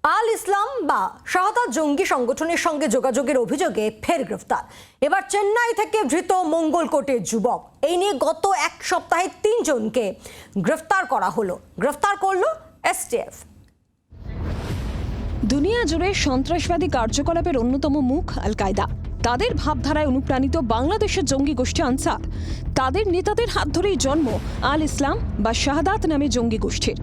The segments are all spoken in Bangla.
আল ইসলাম বা শাহাদাত জঙ্গি সংগঠনের সঙ্গে যোগাযোগের অভিযোগে ফের গ্রেফতার। এবার চেন্নাই থেকে ধৃত মঙ্গলকোটের যুবক। এই নিয়ে গত এক সপ্তাহে ৩ জনকে গ্রেফতার করা হলো। গ্রেফতার করলো এসটিএফ। দুনিয়া জুড়ে সন্ত্রাসবাদী কার্যকলাপের অন্যতম মুখ আল কায়দা। তাদের ভাবধারায় অনুপ্রাণিত বাংলাদেশের জঙ্গি গোষ্ঠী আনসার। তাদের নেতাদের হাত ধরেই জন্ম আল ইসলাম বা শাহাদাত নামে জঙ্গি গোষ্ঠীর।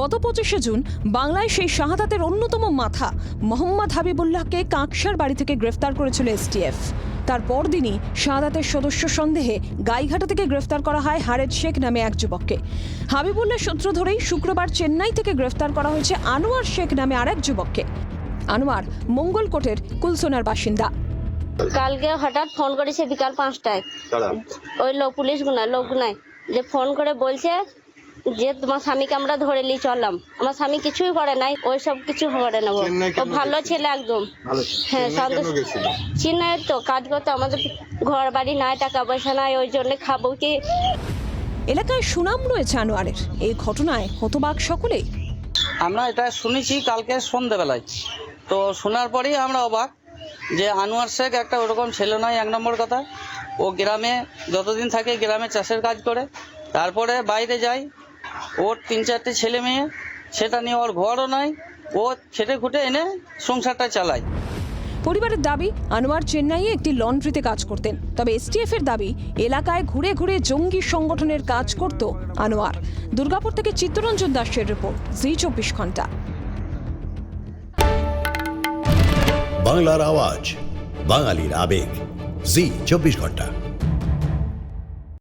গত 25শে জুন বাংলায় সেই শাহাদাতের অন্যতম মাথা মোহাম্মদ হাবিবুল্লাহকে কাঁকসার বাড়ি থেকে গ্রেফতার করেছিল এসটিএফ। তার পরদিনই শাহাদাতের সদস্য সন্দেহে গাইঘাটা থেকে গ্রেফতার করা হয় হারেদ শেখ নামে এক যুবককে। হাবিবুল্লাহ সূত্র ধরেই শুক্রবার চেন্নাই থেকে গ্রেফতার করা হয়েছে আনোয়ার শেখ নামে আরেক যুবককে। আনোয়ার মঙ্গলকোটের কুলসোনার বাসিন্দা। কালকে হঠাৎ ফোন করেছে বিকাল 5টায়, ওই লোকগুনায় যে ফোন করে বলছে যে তোমার স্বামীকে আমরা ধরে নিয়ে চললাম। আমার স্বামী কিছুই করে নাই, ওই সব কিছু করে নেবো। ও ভালো ছেলে একদম। হ্যাঁ, চেন্নাই তো কাজ করতে, আমাদের ঘর বাড়ি নাই, টাকা পয়সা নাই, ওই জন্য খাবো কি। এলাকায় সুনাম রয়েছে আনোয়ারের। এই ঘটনায় হতবাক সকলেই। আমরা এটা শুনেছি কালকে সন্ধ্যাবেলায়, তো শোনার পরেই আমরা অবাক যে আনোয়ার শেখ একটা ওরকম ছেলে নয়। এক নম্বর কথা, ও গ্রামে যতদিন থাকে গ্রামে চাষের কাজ করে, তারপরে বাইরে যায়। ওর 3-4টে ছেলে মেয়ে, সেটা নিয়ে ওর ঘরও নয়। ও খেটে খুঁটে এনে সংসারটা চালায়। পরিবারের দাবি আনোয়ার চেন্নাইয়ে একটি লন্ড্রিতে কাজ করতেন। তবে এসটিএফ এর দাবি এলাকায় ঘুরে ঘুরে জঙ্গি সংগঠনের কাজ করত আনোয়ার। দুর্গাপুর থেকে চিত্তরঞ্জন দাসের রিপোর্ট, জি 24 ঘন্টা। বাংলার আওয়াজ, বাঙালির আবেগ, জি 24 ঘন্টা।